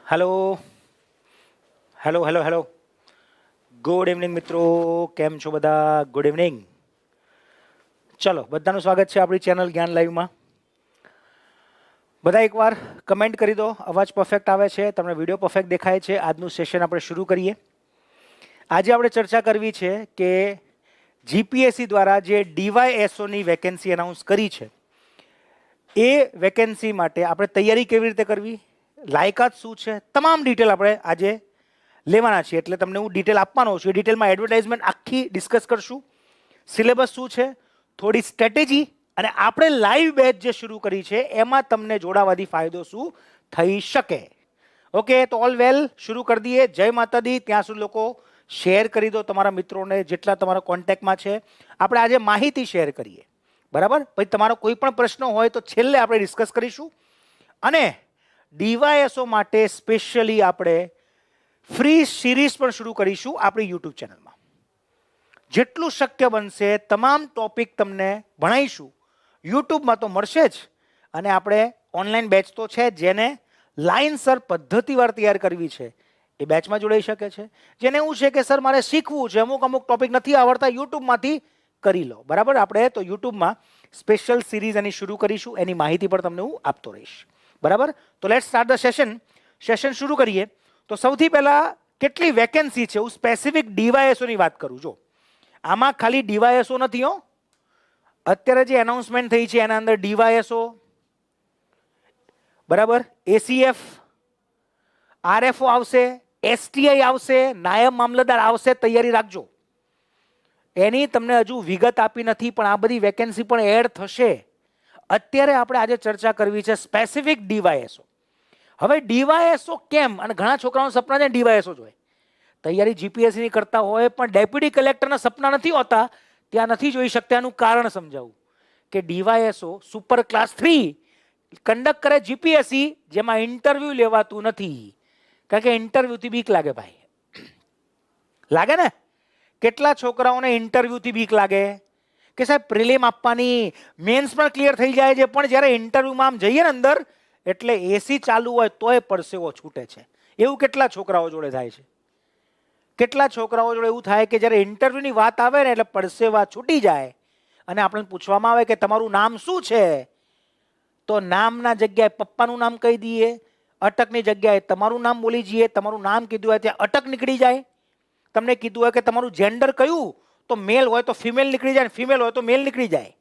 Hello hello hello hello good evening મિત્રો, કેમ છો બધા? Good evening. ચલો, બધાનું સ્વાગત છે આપણી ચેનલ જ્ઞાન લાઈવમાં. બધા એકવાર કમેન્ટ કરી દો, અવાજ પરફેક્ટ આવે છે, તમને વિડીયો પરફેક્ટ દેખાય છે. આજનું સેશન આપણે શરૂ કરીએ. આજે આપણે ચર્ચા કરવી છે કે જીપીએસસી દ્વારા જે ડીવાયએસઓની વેકેન્સી એનાઉન્સ કરી છે એ વેકેન્સી માટે આપણે તૈયારી કેવી રીતે કરવી, લાયકાત શું છે, તમામ ડિટેલ આપણે આજે લેવાના છીએ. એટલે તમને હું ડિટેલ આપવાનો છું. એ ડિટેલમાં એડવર્ટાઇઝમેન્ટ આખી ડિસ્કસ કરશું, સિલેબસ શું છે, થોડી સ્ટ્રેટેજી, અને આપણે લાઈવ બેચ જે શરૂ કરી છે એમાં તમને જોડાવાથી ફાયદો શું થઈ શકે. ઓકે, તો ઓલ વેલ, શરૂ કરી દઈએ. જય માતા દી. ત્યાં સુધી લોકો શેર કરી દો તમારા મિત્રોને, જેટલા તમારા કોન્ટેક્ટમાં છે. આપણે આજે માહિતી શેર કરીએ, બરાબર? પછી તમારો કોઈ પણ પ્રશ્ન હોય તો છેલ્લે આપણે ડિસ્કસ કરીશું. અને ડીવાયએસઓ માટે સ્પેશિયલી આપણે ફ્રી સિરીઝ પણ શરૂ કરીશું આપણી યુટ્યુબ ચેનલમાં. જેટલું શક્ય બનશે તમામ ટોપિક તમને ભણાવીશું. યુટ્યુબમાં તો મળશે જ, અને આપણે ઓનલાઈન બેચ તો છે. જેને લાઇનસર પદ્ધતિવાર તૈયાર કરવી છે એ બેચમાં જોડાઈ શકે છે. જેને એવું છે કે સર મારે શીખવું છે, અમુક ટોપિક નથી આવડતા, યુટ્યુબમાંથી કરી લો, બરાબર? આપણે તો યુટ્યુબમાં સ્પેશિયલ સિરીઝ એની શરૂ કરીશું, એની માહિતી પણ તમને હું આપતો રહીશ, બરાબર? તો લેટ્સ સ્ટાર્ટ ધ સેશન શરૂ કરીએ. તો સૌથી પહેલા કેટલી વેકેન્સી છે હું સ્પેસિફિક ડીવાયએસઓની વાત કરું. જો આમાં ખાલી ડીવાયએસઓ નથી હો, અત્યારે જે એનાઉન્સમેન્ટ થઈ છે એના અંદર ડીવાયએસઓ, બરાબર, એસીએફ, આરએફઓ આવશે, એસટીઆઈ આવશે, નાયબ મામલતદાર આવશે. તૈયારી રાખજો. એની તમને હજુ વિગત આપી નથી, પણ આ બધી વેકેન્સી પણ એડ થશે. અત્યારે આપણે આજે ચર્ચા કરવી છે સ્પેસિફિક ડીવાયએસઓ. હવે ડીવાયએસઓ કેમ? અને ઘણા છોકરાઓના સપના છે ડીવાયએસઓ જોઈએ. તૈયારી જીપીએસસીની કરતા હોય પણ ડેપ્યુટી કલેક્ટરના સપના નથી હોતા, ત્યાં નથી જોઈ શકતા. એનું કારણ સમજાવું કે ડીવાયએસઓ સુપર ક્લાસ 3 કન્ડક્ટ કરે જીપીએસસી, જેમાં ઇન્ટરવ્યુ લેવાતું નથી. કારણ કે ઇન્ટરવ્યુથી બીક લાગે ભાઈ, લાગે ને? કેટલા છોકરાઓને ઇન્ટરવ્યુથી બીક લાગે કે સાહેબ પ્રિલિમ આપવાની, મેન્સ પણ ક્લિયર થઈ જાય છે, પણ જ્યારે ઇન્ટરવ્યુમાં આમ જઈએ ને અંદર, એટલે એસી ચાલુ હોય તોય પરસેવો છૂટે છે. એવું કેટલા છોકરાઓ જોડે થાય છે? કેટલા છોકરાઓ જોડે એવું થાય કે જ્યારે ઇન્ટરવ્યુની વાત આવે ને એટલે પરસેવા છૂટી જાય, અને આપણને પૂછવામાં આવે કે તમારું નામ શું છે, તો નામના જગ્યાએ પપ્પાનું નામ કહી દઈએ, અટકની જગ્યાએ તમારું નામ બોલી જઈએ. તમારું નામ કીધું હોય ત્યાં અટક નીકળી જાય. તમને કીધું હોય કે તમારું જેન્ડર કયું, તો મેલ હોય તો ફિમેલ નીકળી જાય, ફિમેલ હોય તો મેલ નીકળી જાય.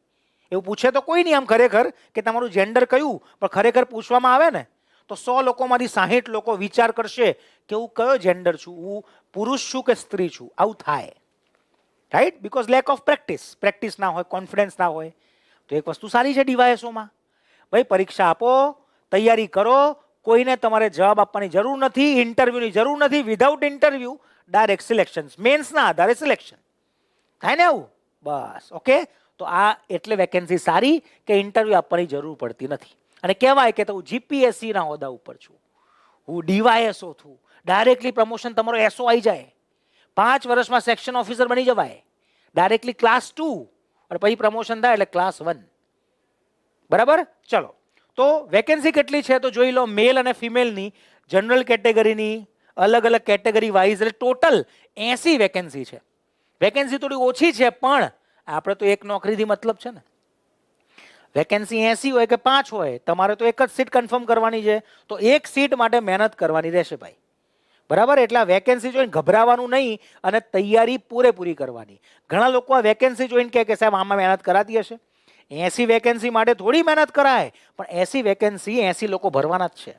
એવું પૂછે તો કોઈ નહીં આમ ખરેખર કે તમારું જેન્ડર કયું, પણ ખરેખર પૂછવામાં આવે ને તો 100 લોકોમાંથી 60 લોકો વિચાર કરશે કે હું કયો જેન્ડર છું, હું પુરુષ છું કે સ્ત્રી છું. આવું થાય, right? Because lack of practice ના હોય, કોન્ફિડન્સ ના હોય. તો એક વસ્તુ સારી છે ડીવાયએસઓમાં, ભાઈ પરીક્ષા આપો, તૈયારી કરો, કોઈને તમારે જવાબ આપવાની જરૂર નથી, ઇન્ટરવ્યુની જરૂર નથી. વિધાઉટ ઇન્ટરવ્યુ ડાયરેક્ટ સિલેક્શન, મેન્સના આધારે સિલેક્શન થાય ને આવું, બસ. ઓકે, તો આ એટલે વેકેન્સી સારી કે ઇન્ટરવ્યુ આપવાની જરૂર પડતી નથી. અને કહેવાય કે હું જીપીએસસીના હોદ્દા ઉપર છું, હું ડીવાયએસઓ છું, ડાયરેક્ટલી પ્રમોશન તમારો એસઓ આવી જાય, 5 વર્ષમાં સેક્શન ઓફિસર બની જવાય, ડાયરેક્ટલી ક્લાસ 2, અને પછી પ્રમોશન થાય એટલે ક્લાસ 1, બરાબર? ચલો, તો વેકેન્સી કેટલી છે તો જોઈ લો. મેલ અને ફિમેલની, જનરલ કેટેગરીની, અલગ અલગ કેટેગરી વાઇઝ, એટલે ટોટલ 80 વેકેન્સી છે. વેકેન્સી થોડી ઓછી છે, પણ આપણે તો એક નોકરીથી મતલબ છે ને. વેકેન્સી 80 હોય કે 5 હોય, તમારે તો એક જ સીટ કન્ફર્મ કરવાની છે, તો એક સીટ માટે મહેનત કરવાની રહેશે ભાઈ, બરાબર? એટલે આ વેકેન્સી જોઈને ગભરાવાનું નહીં અને તૈયારી પૂરેપૂરી કરવાની. ઘણા લોકો આ વેકેન્સી જોઈને કહે કે સાહેબ આમાં મહેનત કરાતી હશે. 80 વેકેન્સી માટે થોડી મહેનત કરાય, પણ 80 વેકેન્સી 80 લોકો ભરવાના જ છે,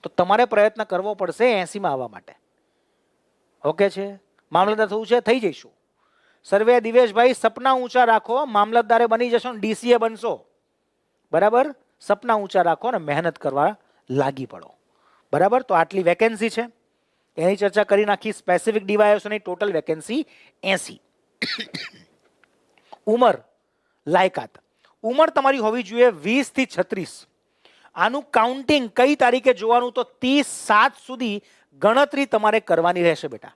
તો તમારે પ્રયત્ન કરવો પડશે 80માં આવવા માટે. ઓકે છે? મામલતદાર થવું છે, થઈ જઈશું. સર્વે દિવેશભાઈ, સપના ઊંચા રાખો, મામલતદારે બની જશો ને ડીસીએ બનશો, બરાબર? સપના ઊંચા રાખો ને મહેનત કરવા લાગી પડો, બરાબર? તો આટલી વેકેન્સી છે, એની ચર્ચા કરી નાખી. સ્પેસિફિક ડીવાયએસઓની ટોટલ વેકેન્સી 80. ઉંમર, લાયકાત, ઉંમર તમારી હોવી જોઈએ 20 થી 36. આનું કાઉન્ટિંગ કઈ તારીખે જોવાનું, તો 30/7 સુધી ગણતરી તમારે કરવાની રહેશે બેટા.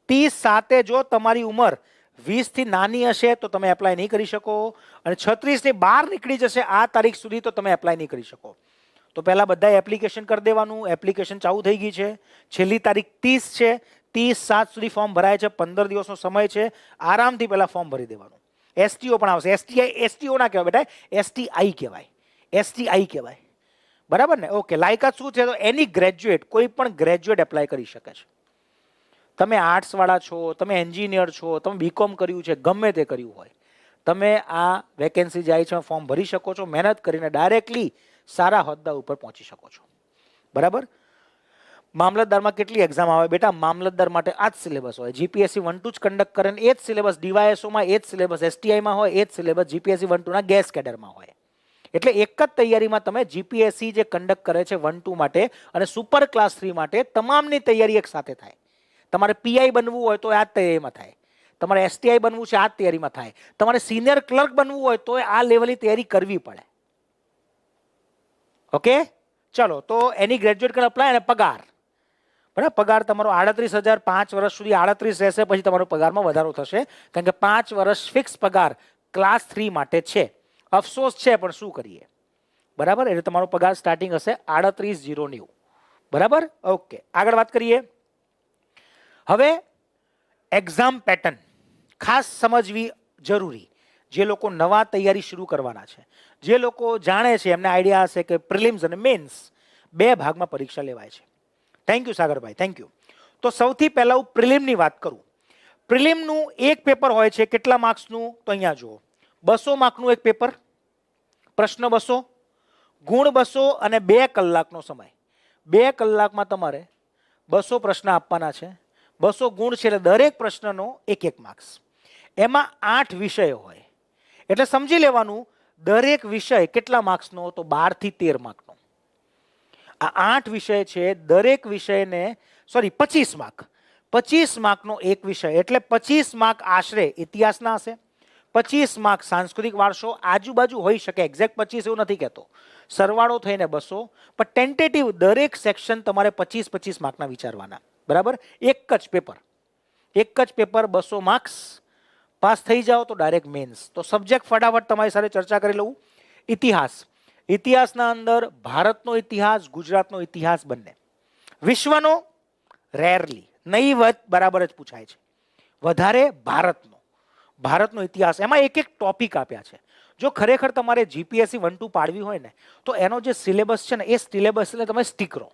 30/7 જો તમારી ઉંમર 20 થી નાની હશે તો તમે એપ્લાય નહીં કરી શકો, અને 36 ની બહાર નીકળી જશે આ તારીખ સુધી તો તમે એપ્લાય નહીં કરી શકો. તો પહેલા બધા એપ્લિકેશન કરી દેવાનું. એપ્લિકેશન ચાલુ થઈ ગઈ છે. છેલ્લી તારીખ 30 છે. 30/7 સુધી ફોર્મ ભરાય છે. 15 દિવસનો સમય છે. આરામથી પહેલા ફોર્મ ભરી દેવાનું. એસટીઓ પણ આવશે. એસટીઓ ના કહેવાય બેટા, એસટીઆઈ કહેવાય. એસટીઆઈ કહેવાય. બરાબર ને? ઓકે. લાયકાત શું છે? તો એની ગ્રેજ્યુએટ, કોઈ પણ ગ્રેજ્યુએટ એપ્લાય કરી શકે છે. તમે આર્ટ્સ વાળા છો, તમે એન્જિનિયર છો, તમે બીકોમ કર્યું છે, ગમે તે કર્યું હોય, તમે આ વેકેન્સી જાય છે ફોર્મ ભરી શકો છો. મહેનત કરીને ડાયરેક્ટલી સારા હોદ્દા ઉપર પહોંચી શકો છો. બરાબર? મામલતદારમાં કેટલી એક્ઝામ આવે બેટા? મામલતદાર માટે આ જ સિલેબસ હોય. જીપીએસસી 1-2 જ કન્ડક્ટ કરે ને એ જ સિલેબસ ડીવાયએસઓમાં, એ જ સિલેબસ એસટીઆઈમાં હોય, એ જ સિલેબસ જીપીએસસી 1-2 ના ગેસ કેડરમાં હોય. એટલે એક જ તૈયારીમાં તમે જીપીએસસી જે કન્ડક્ટ કરે છે 1-2 માટે અને સુપર ક્લાસ 3 માટે તમામની તૈયારી એક સાથે થાય. તમારે પીઆઈ બનવું હોય તો આ જ તૈયારીમાં થાય. તમારે એસટીઆઈ બનવું છે આ જ તૈયારીમાં થાય. તમારે સિનિયર ક્લર્ક બનવું હોય તો આ લેવલની તૈયારી કરવી પડે. ઓકે, ચલો. તો એની ગ્રેજ્યુએટ કરી અપ્લાય અને પગાર. બરાબર? પગાર તમારો 38,000 5 વર્ષ સુધી 38 રહેશે. પછી તમારો પગારમાં વધારો થશે, કારણ કે 5 વર્ષ ફિક્સ પગાર ક્લાસ 3 માટે છે. અફસોસ છે પણ શું કરીએ. બરાબર? એટલે તમારો પગાર સ્ટાર્ટિંગ હશે 38,090. બરાબર? ઓકે, આગળ વાત કરીએ. હવે એક્ઝામ પેટર્ન ખાસ સમજવી જરૂરી. જે લોકો નવા તૈયારી શરૂ કરવાના છે, જે લોકો જાણે છે, એમને આઈડિયા હશે કે પ્રિલિમ્સ અને મેન્સ 2 ભાગમાં પરીક્ષા લેવાય છે. થેન્ક યુ સાગરભાઈ, થેન્ક યુ. તો સૌથી પહેલા હું પ્રિલિમની વાત કરું. પ્રિલિમનું એક પેપર હોય છે. કેટલા માર્ક્સનું? તો અહીંયા જુઓ, 200 માર્કનું એક પેપર. પ્રશ્ન 200, ગુણ 200 અને 2 કલાકનો સમય. 2 કલાકમાં તમારે 200 પ્રશ્ન આપવાના છે. 200 ગુણ છે એટલે દરેક પ્રશ્નનો 1-1 માર્ક્સ. એમાં 8 વિષયો હોય એટલે સમજી લેવાનું દરેક વિષય કેટલા માર્ક્સનો? તો 12 થી 13 માર્કનો. આ 8 વિષય છે. દરેક વિષયને 25 માર્ક. 25 માર્કનો એક વિષય એટલે 25 માર્ક આશરે ઇતિહાસના હશે, 25 માર્ક સાંસ્કૃતિક વારસો, આજુબાજુ હોઈ શકે, એક્ઝેક્ટ 25 એવું નથી કહેતો, સરવાળો થઈને 200. પણ ટેન્ટેટિવ દરેક સેક્શન તમારે 25-25 માર્કના વિચારવાના. બરાબર? એક જ પેપર, 200 માર્ક્સ. પાસ થઈ જાઓ તો ડાયરેક્ટ મેન્સ. તો સબ્જેક્ટ ફટાફટ તમારી સાથે ચર્ચા કરી લઉં. ઇતિહાસ. ઇતિહાસના અંદર ભારતનો ઇતિહાસ, ગુજરાતનો ઇતિહાસ બંને. વિશ્વનો રેરલી, નહીવત બરાબર જ પૂછાય છે. વધારે ભારતનો ઇતિહાસ. એમાં એક ટોપિક આપ્યા છે. જો ખરેખર તમારે જીપીએસસી 1-2 પાડવી હોય ને તો એનો જે સિલેબસ છે ને એ સિલેબસ એટલે તમે સ્ટીક રહો.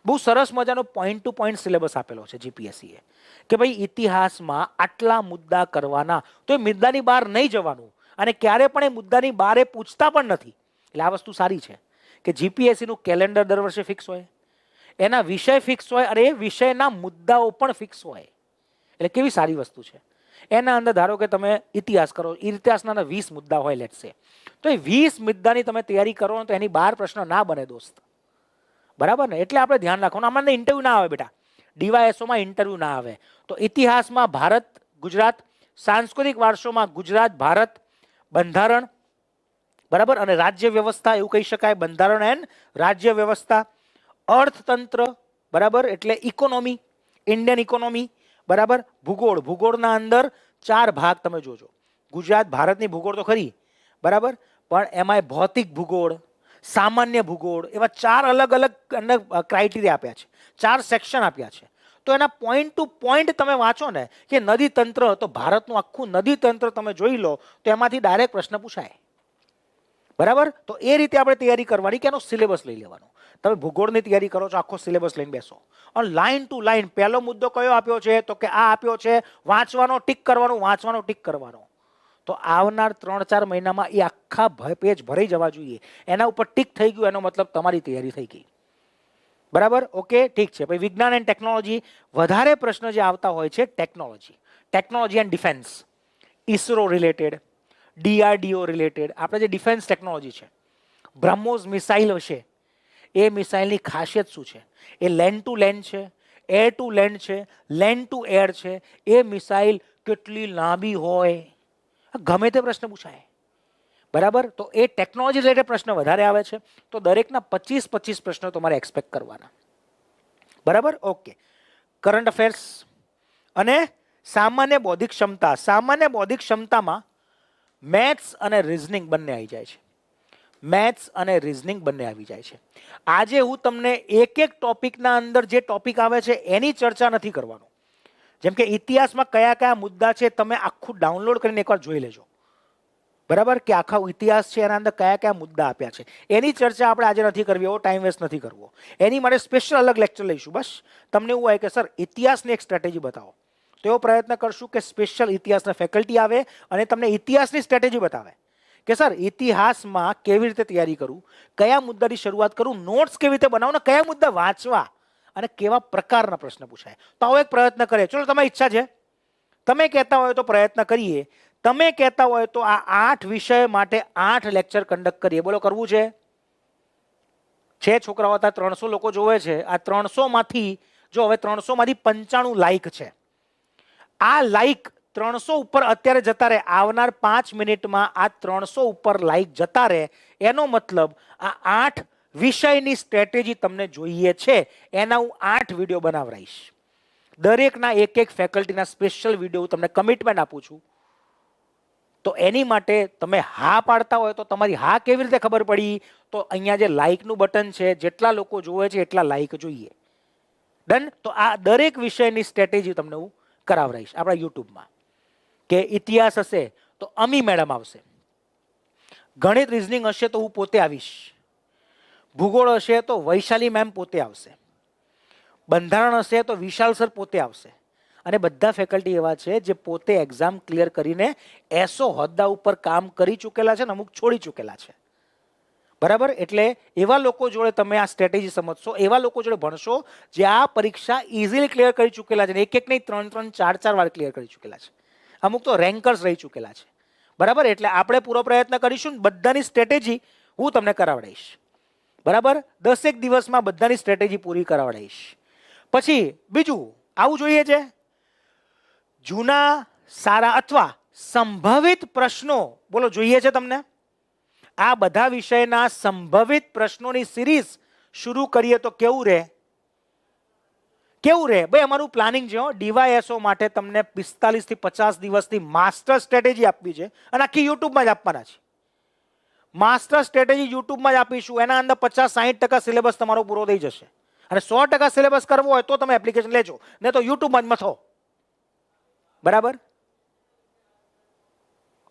બહુ સરસ મજાનો પોઈન્ટ ટુ પોઈન્ટ સિલેબસ આપેલો છે જીપીએસસીએ કે ભાઈ ઇતિહાસમાં આટલા મુદ્દા કરવાના, તો એ મુદ્દાની બહાર નહીં જવાનું અને ક્યારે પણ એ મુદ્દાની બહાર એ પૂછતા પણ નથી. એટલે આ વસ્તુ સારી છે કે જીપીએસસીનું કેલેન્ડર દર વર્ષે ફિક્સ હોય, એના વિષય ફિક્સ હોય અને એ વિષયના મુદ્દાઓ પણ ફિક્સ હોય. એટલે કેવી સારી વસ્તુ છે. એના અંદર ધારો કે તમે ઇતિહાસ કરો, ઇતિહાસના 20 મુદ્દા હોય લેટ્સ સે, તો એ 20 મુદ્દાની તમે તૈયારી કરો તો એની બહાર પ્રશ્ન ના બને દોસ્ત. બરાબર ને? એટલે આપણે ધ્યાન રાખવાનું. આમાં ઇન્ટરવ્યુ ના આવે બેટા, ડીવાયએસઓમાં ઇન્ટરવ્યુ ના આવે. તો ઇતિહાસમાં ભારત ગુજરાત, સાંસ્કૃતિક વારસોમાં ગુજરાત ભારત, બંધારણ બરાબર અને રાજ્ય વ્યવસ્થા એવું કહી શકાય, બંધારણ એન્ડ રાજ્ય વ્યવસ્થા, અર્થતંત્ર બરાબર એટલે ઇકોનોમી, ઇન્ડિયન ઇકોનોમી બરાબર, ભૂગોળ. ભૂગોળના અંદર 4 ભાગ તમે જોજો. ગુજરાત ભારતની ભૂગોળ તો ખરી બરાબર, પણ એમાંય ભૌતિક ભૂગોળ, સામાન્ય ભૂગોળ, એવા 4 અલગ અલગ ક્રાઇટેરિયા આપ્યા છે, 4 સેક્શન આપ્યા છે. તો એના પોઈન્ટ ટુ પોઈન્ટ તમે વાંચો ને કે નદી તંત્ર, તો ભારતનું આખું નદી તંત્ર તમે જોઈ લો તો એમાંથી ડાયરેક્ટ પ્રશ્ન પૂછાય. બરાબર? તો એ રીતે આપણે તૈયારી કરવાની કે એનો સિલેબસ લઈ લેવાનો. તમે ભૂગોળની તૈયારી કરો છો, આખો સિલેબસ લઈને બેસો અને લાઈન ટુ લાઈન પહેલો મુદ્દો કયો આપ્યો છે તો કે આ આપ્યો છે, વાંચવાનો ટીક કરવાનો, વાંચવાનો ટીક કરવાનો. તો આવનાર 3-4 મહિનામાં એ આખા પેજ ભરાઈ જવા જોઈએ. એના ઉપર ટીક થઈ ગયું એનો મતલબ તમારી તૈયારી થઈ ગઈ. બરાબર? ઓકે, ઠીક છે. પછી વિજ્ઞાન એન્ડ ટેકનોલોજી, વધારે પ્રશ્ન જે આવતા હોય છે technology and defence, ISRO related, DRDO related. આપણે જે ડિફેન્સ ટેકનોલોજી છે, બ્રહ્મોસ મિસાઇલ હશે, એ મિસાઇલની ખાસિયત શું છે? એ લેન્ડ ટુ લેન્ડ છે, એર ટુ લેન્ડ છે, લેન્ડ ટુ એર છે. એ મિસાઇલ કેટલી લાંબી હોય, ગમે તે પ્રશ્ન પૂછાય. બરાબર? તો એ ટેકનોલોજી રિલેટેડ પ્રશ્ન વધારે આવે છે. તો દરેકના 25-25 પ્રશ્નો તમારે એક્સપેક્ટ કરવાના. બરાબર? ઓકે. કરંટ અફેર્સ અને સામાન્ય બૌદ્ધિક ક્ષમતા. સામાન્ય બૌદ્ધિક ક્ષમતામાં મેથ્સ અને રિઝનિંગ બંને આવી જાય છે. મેથ્સ અને રિઝનિંગ બંને આવી જાય છે. આજે હું તમને એક એક ટોપિકના અંદર જે ટોપિક આવે છે એની ચર્ચા નથી કરવાનો. જેમ કે ઇતિહાસમાં કયા કયા મુદ્દા છે તમે આખું ડાઉનલોડ કરીને એકવાર જોઈ લેજો, બરાબર, કે આખા ઇતિહાસ છે એના અંદર કયા કયા મુદ્દા આપ્યા છે. એની ચર્ચા આપણે આજે નથી કરવી, એવો ટાઈમ વેસ્ટ નથી કરવો. એની માટે સ્પેશિયલ અલગ લેક્ચર લઈશું. બસ તમને એવું હોય કે સર ઇતિહાસની એક સ્ટ્રેટેજી બતાવો, તો એવો પ્રયત્ન કરશું કે સ્પેશિયલ ઇતિહાસના ફેકલ્ટી આવે અને તમને ઇતિહાસની સ્ટ્રેટેજી બતાવે કે સર ઇતિહાસમાં કેવી રીતે તૈયારી કરું, કયા મુદ્દાની શરૂઆત કરું, નોટ્સ કેવી રીતે બનાવું, કયા મુદ્દા વાંચવા અને કેવા પ્રકારના પ્રશ્ન પૂછાય. તો આવો એક પ્રયત્ન કરીએ. ચલો, તમારી ઈચ્છા છે, તમે કહેતા હોય તો પ્રયત્ન કરીએ. તમે કહેતા હોય તો આ 8 વિષય માટે 8 લેક્ચર કન્ડક્ટ કરીએ. બોલો, કરવું છે? છોકરાઓ હતા 300 લોકો જોવે છે. આ 300 માંથી જો હવે 300 માંથી 95 લાઈક છે. આ લાઈક 300 ઉપર અત્યારે જતા રહે, આવનાર 5 મિનિટમાં આ 300 ઉપર લાઈક જતા રહે. એનો મતલબ આ 8 વિષયની સ્ટ્રેટેજી તમને જોઈએ છે, એના હું 8 વિડીયો બનાવરાઈશ. દરેકના એક એક ફેકલ્ટીના સ્પેશિયલ વિડીયો હું તમને કમિટમેન્ટ આપું છું. તો એની માટે તમે હા પાડતા હોય તો તમારી હા કેવી રીતે ખબર પડી? તો અહીંયા જે લાઈકનું બટન છે, જેટલા લોકો જોવે છે એટલા લાઈક જોઈએ. ડન? તો આ દરેક વિષયની સ્ટ્રેટેજી તમને હું કરાવરાઈશ આપણા યુટ્યુબમાં. કે ઇતિહાસ હશે તો અમી મેડમ આવશે, ગણિત રિઝનિંગ હશે તો હું પોતે આવીશ, ભૂગોળ હશે તો વૈશાલી મેમ પોતે આવશે, બંધારણ હશે તો વિશાલ સર પોતે આવશે. અને બધા ફેકલ્ટી એવા છે જે પોતે એક્ઝામ ક્લિયર કરીને એસો હોદ્દા ઉપર કામ કરી ચૂકેલા છે ને અમુક છોડી ચૂકેલા છે, બરાબર. એટલે એવા લોકો જોડે તમે આ સ્ટ્રેટેજી સમજશો, એવા લોકો જોડે ભણશો જે આ પરીક્ષા ઇઝીલી ક્લિયર કરી ચૂકેલા છે. એક એક નહીં, 3 4 વાર ક્લિયર કરી ચૂકેલા છે. અમુક તો રેન્કર્સ રહી ચૂકેલા છે, બરાબર. એટલે આપણે પૂરો પ્રયત્ન કરીશું, બધાની સ્ટ્રેટેજી હું તમને કરાવડાવીશ, બરાબર. 10 દિવસમાં બધાની સ્ટ્રેટેજી પૂરી કરાવડાવીશ. પછી બીજું આવું જોઈએ છે, જૂના સારા અથવા સંભવિત પ્રશ્નો, બોલો જોઈએ છે તમને? આ બધા વિષયના સંભવિત પ્રશ્નોની સિરીઝ શરૂ કરીએ તો કેવું રહે? કેવું રહે ભાઈ? અમારું પ્લાનિંગ છે ડીવાયએસઓ માટે તમને 45 થી 50 દિવસની માસ્ટર સ્ટ્રેટેજી આપવી છે અને આખી યુટ્યુબમાં જ આપવાના છે. માસ્ટર સ્ટ્રેટેજી યુટ્યુબમાં જ આપીશું. એના અંદર 50-60% સિલેબસ તમારો પૂરો થઈ જશે. અને 100% સિલેબસ કરવો હોય તો તમે એપ્લિકેશન લેજો, ને તો યુટ્યુબમાં જ મથો, બરાબર.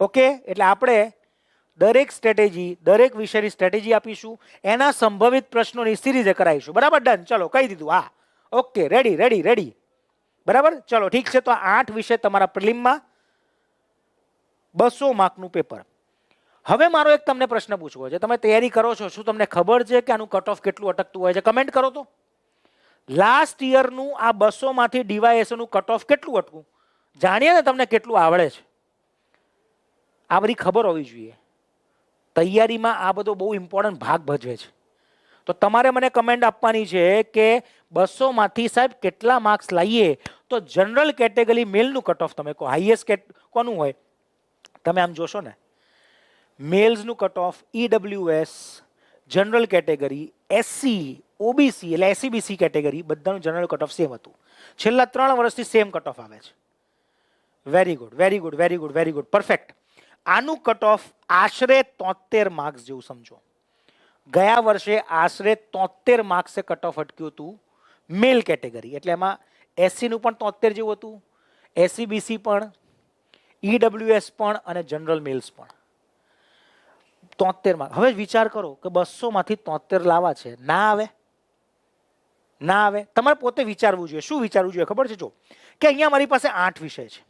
ઓકે, એટલે આપણે દરેક સ્ટ્રેટેજી, દરેક વિષયની સ્ટ્રેટેજી આપીશું, એના સંભવિત પ્રશ્નોની સિરીઝ કરાવીશું, બરાબર. ડન? ચલો, કહી દીધું. હા, ઓકે, રેડી રેડી રેડી, બરાબર. ચલો, ઠીક છે. તો 8 વિષય તમારા પ્રિલિમમાં 200 માર્કનું પેપર. હવે મારો એક તમને પ્રશ્ન પૂછવો છે, તમે તૈયારી કરો છો, શું તમને ખબર છે કે આનું કટ ઓફ કેટલું અટકતું હોય છે? કમેન્ટ કરો તો. લાસ્ટ યરનું આ 200 માંથી ડીવાયએસઓનું કટ ઓફ કેટલું અટકું? જાણીએ ને તમને કેટલું આવડે છે. આ બધી ખબર હોવી જોઈએ. તૈયારીમાં આ બધો બહુ ઇમ્પોર્ટન્ટ ભાગ ભજવે છે. તો તમારે મને કમેન્ટ આપવાની છે કે 200 માંથી સાહેબ કેટલા માર્ક્સ લાવીએ? તો જનરલ કેટેગરી મેલનું કટ ઓફ તમે કહો, હાઈએસ્ટ કોનું હોય? તમે આમ જોશો ને, મેલ્સનું cut off, EWS, general category, SC, OBC એટલે એસસીબીસી કેટેગરી, બધાનું જનરલ કટ ઓફ સેમ હતું. છેલ્લા 3 વર્ષથી સેમ કટ ઓફ આવે છે. Very good, very good, very good, very good, perfect. આનું કટ ઓફ આશરે 73 માર્ક્સ જેવું સમજો. ગયા વર્ષે આશરે 73 માર્ક્સે કટ ઓફ અટક્યું હતું મેલ કેટેગરી. એટલે એમાં એસસીનું પણ 73 જેવું હતું, એસસીબીસી પણ, ઈડબ્લ્યુએસ પણ અને જનરલ મેલ્સ પણ 73 માર્ક. હવે વિચાર કરો કે 200 માંથી 73 લાવવા છે, ના આવે? ના આવે. તમારે પોતે વિચારવું જોઈએ. શું વિચારવું જોઈએ ખબર છે? જો કે અહીંયા મારી પાસે 8 વિષય છે,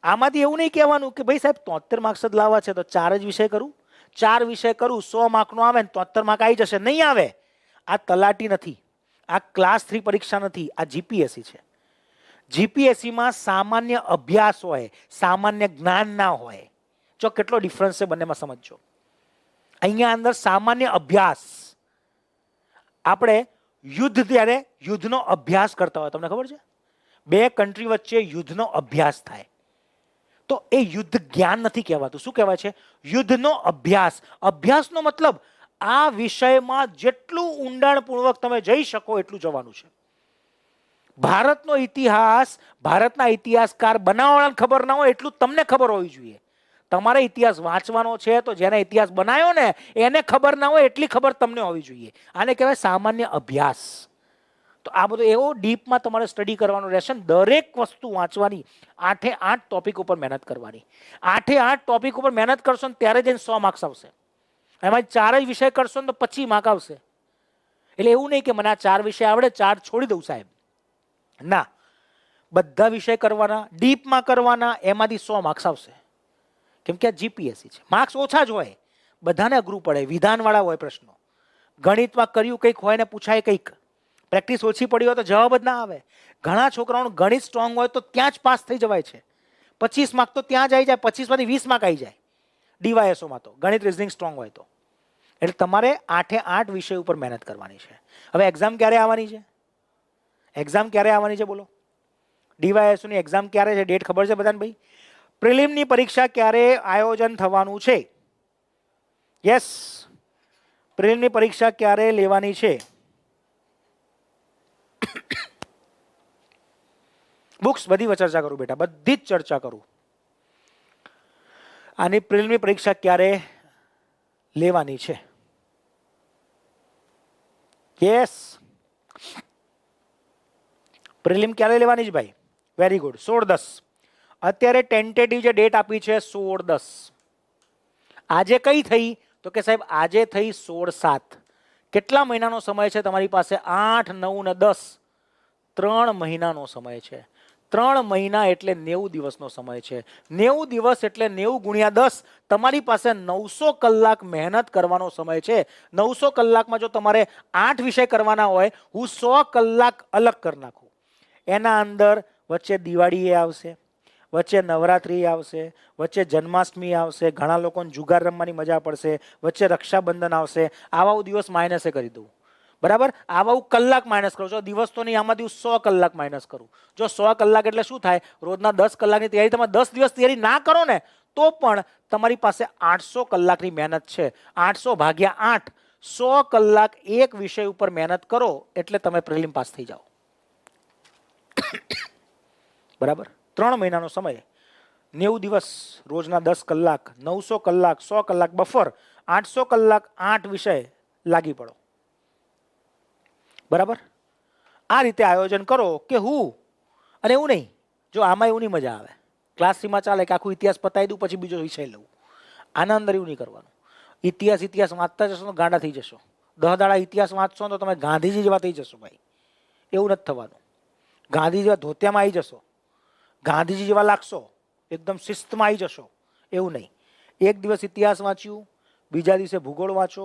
આમાંથી એવું નહીં કહેવાનું કે ભાઈ સાહેબ 73 માર્ક્સ જ લાવવા છે તો 4 જ વિષય કરું, 4 વિષય કરું, 100 માર્કનો આવે ને 73 માર્ક આવી જશે. નહીં આવે. આ તલાટી નથી, આ ક્લાસ 3 પરીક્ષા નથી, આ જીપીએસસી છે. જીપીએસસીમાં સામાન્ય અભ્યાસ હોય, સામાન્ય જ્ઞાન ના હોય. જો કેટલો ડિફરન્સ છે બંનેમાં સમજજો. અહીંયા અંદર સામાન્ય અભ્યાસ, આપણે યુદ્ધ ત્યારે યુદ્ધનો અભ્યાસ કરતા હોય, તમને ખબર છે? 2 કન્ટ્રી વચ્ચે યુદ્ધનો અભ્યાસ થાય તો એ યુદ્ધ જ્ઞાન નથી કહેવાતું. શું કહેવાય છે? યુદ્ધનો અભ્યાસ. અભ્યાસનો મતલબ આ વિષયમાં જેટલું ઊંડાણપૂર્વક તમે જઈ શકો એટલું જવાનું છે. ભારતનો ઇતિહાસ, ભારતના ઇતિહાસકાર બનાવવાળાને ખબર ના હોય એટલું તમને ખબર હોવી જોઈએ. તમારે ઇતિહાસ વાંચવાનો છે તો જેને ઇતિહાસ બનાવ્યો ને એને ખબર ના હોય એટલી ખબર તમને હોવી જોઈએ. આને કહેવાય સામાન્ય અભ્યાસ. તો આ બધું એવો ડીપમાં તમારે સ્ટડી કરવાનું રહેશે. દરેક વસ્તુ વાંચવાની, 8 ટોપિક ઉપર મહેનત કરવાની. 8 ટોપિક ઉપર મહેનત કરશો ને ત્યારે જઈને 100 માર્ક્સ આવશે. એમાં 4 જ વિષય કરશો ને તો 25 માર્ક આવશે. એટલે એવું નહીં કે મને આ 4 વિષય આવડે, 4 છોડી દઉં સાહેબ. ના, બધા વિષય કરવાના, ડીપમાં કરવાના, એમાંથી 100 માર્ક્સ આવશે. કેમ કે આ જીપીએસસી છે, માર્ક્સ ઓછા જ હોય, બધાને અઘરું પડે, વિધાનવાળા હોય પ્રશ્નો. ગણિતમાં કર્યું કંઈક હોય ને પૂછાય કંઈક, પ્રેક્ટિસ ઓછી પડી હોય તો જવાબ જ ના આવે. ઘણા છોકરાઓનું ગણિત સ્ટ્રોંગ હોય તો ત્યાં જ પાસ થઈ જવાય છે. 25 માર્ક તો ત્યાં જ આવી જાય, 25 માંથી 20 માર્ક આવી જાય ડીવાયએસઓમાં તો, ગણિત રીઝનિંગ સ્ટ્રોંગ હોય તો. એટલે તમારે 8 વિષય ઉપર મહેનત કરવાની છે. હવે એક્ઝામ ક્યારે આવવાની છે? એક્ઝામ ક્યારે આવવાની છે બોલો? ડીવાયએસઓની એક્ઝામ ક્યારે છે? ડેટ ખબર છે બધાને ભાઈ? પ્રિલિમની પરીક્ષા ક્યારે આયોજન થવાનું છે? યસ, પ્રિલિમની પરીક્ષા ક્યારે લેવાની છે? બુક્સ બધી ચર્ચા કરું બેટા, બધી જ ચર્ચા કરું. આની પ્રિલિમની પરીક્ષા ક્યારે લેવાની છે? યસ, પ્રિલિમ ક્યારે લેવાની છે ભાઈ? Very good. 16-10 અત્યારે ટેન્ટેટિવ જે ડેટ આપી છે 16-10. આજે કઈ થઈ? તો કે સાહેબ આજે થઈ 16-7. કેટલા મહિનાનો સમય છે તમારી પાસે? 8, 9 ને 10. 3 મહિનાનો સમય છે. 3 મહિના એટલે 90 દિવસનો સમય છે. 90 દિવસ એટલે 90 ગુણ્યા 10. તમારી પાસે 900 કલાક મહેનત કરવાનો સમય છે. 900 કલાકમાં જો તમારે 8 વિષય કરવાના હોય, હું 100 કલાક અલગ કરી નાખું. એના અંદર વચ્ચે દિવાળી આવશે, વચ્ચે નવરાત્રી આવશે, વચ્ચે જન્માષ્ટમી આવશે, ઘણા લોકોને જુગાર રમવાની મજા પડશે, વચ્ચે રક્ષાબંધન આવશે. આવા દિવસ માઇનસે કરી દઉં, બરાબર? આવા કલાક માઇનસ કરું. જો દિવસ તો નહીં, આમાંથી 100 કલાક માઇનસ કરું. જો 100 કલાક એટલે શું થાય? રોજના 10 કલાકની તૈયારી. તમે 10 દિવસ તૈયારી ના કરો ને તો પણ તમારી પાસે 800 કલાકની મહેનત છે. 800 ભાગ્યા 8, 100 કલાક એક વિષય ઉપર મહેનત કરો એટલે તમે પ્રિલિમ પાસ થઈ જાઓ. બરાબર? 3 મહિનાનો સમય, 90 દિવસ, રોજના 10 કલાક, 900 કલાક, 100 કલાક બફર, 800 કલાક 8 વિષય લાગી પડો. બરાબર? આ રીતે આયોજન કરો કે હું, અને એવું નહીં, જો આમાં એવું નહીં મજા આવે. ક્લાસમાં ચાલે કે આખું ઇતિહાસ પતાવી દઉં પછી બીજો વિષય લઉં. આના અંદર એવું નહીં કરવાનું. ઇતિહાસ વાંચતા જશો તો ગાંડા થઈ જશો. 10 દાડા ઇતિહાસ વાંચશો તો તમે ગાંધીજી જેવા થઈ જશો ભાઈ. એવું નથી થવાનું. ગાંધીજી જેવા ધોતિયામાં આવી જશો, ગાંધીજી જેવા લાગશો, એકદમ શિસ્તમાં આવી જશો. એવું નહીં. એક દિવસ ઇતિહાસ વાંચ્યું, બીજા દિવસે ભૂગોળ વાંચો,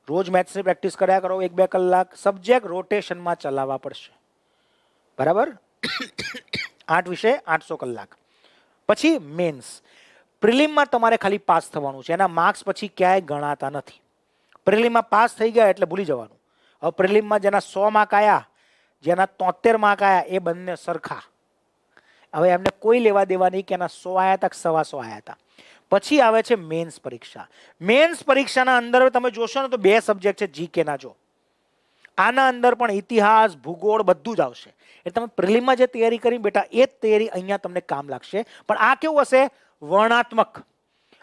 રોજ મેથ્સની પ્રેક્ટિસ કર્યા કરો 1-2 કલાક. સબ્જેક્ટ રોટેશનમાં ચલાવવા પડશે. બરાબર? 8 વિષય 800 કલાક. પછી મેન્સ. પ્રિલિમમાં તમારે ખાલી પાસ થવાનું છે, એના માર્ક્સ પછી ક્યાંય ગણાતા નથી. પ્રિલિમમાં પાસ થઈ ગયા એટલે ભૂલી જવાનું. હવે પ્રિલિમમાં જેના 100 માર્ક આવ્યા, જેના 73 માર્ક આવ્યા, એ બંને સરખા. હવે એમને કોઈ લેવા દેવા નહીં કે એના 100 આવ્યા હતા કે 125 આવ્યા હતા. પછી આવે છે મેન્સ પરીક્ષા. મેન્સ પરીક્ષાના અંદર તમે જોશો ને તો 2 સબ્જેક્ટ છે જીકે ના. જો આના અંદર પણ ઇતિહાસ, ભૂગોળ બધું જ આવશે. એટલે તમે પ્રિલિમમાં જે તૈયારી કરી બેટા, એ જ તૈયારી અહીંયા તમને કામ લાગશે. પણ આ કેવું હશે? વર્ણાત્મક.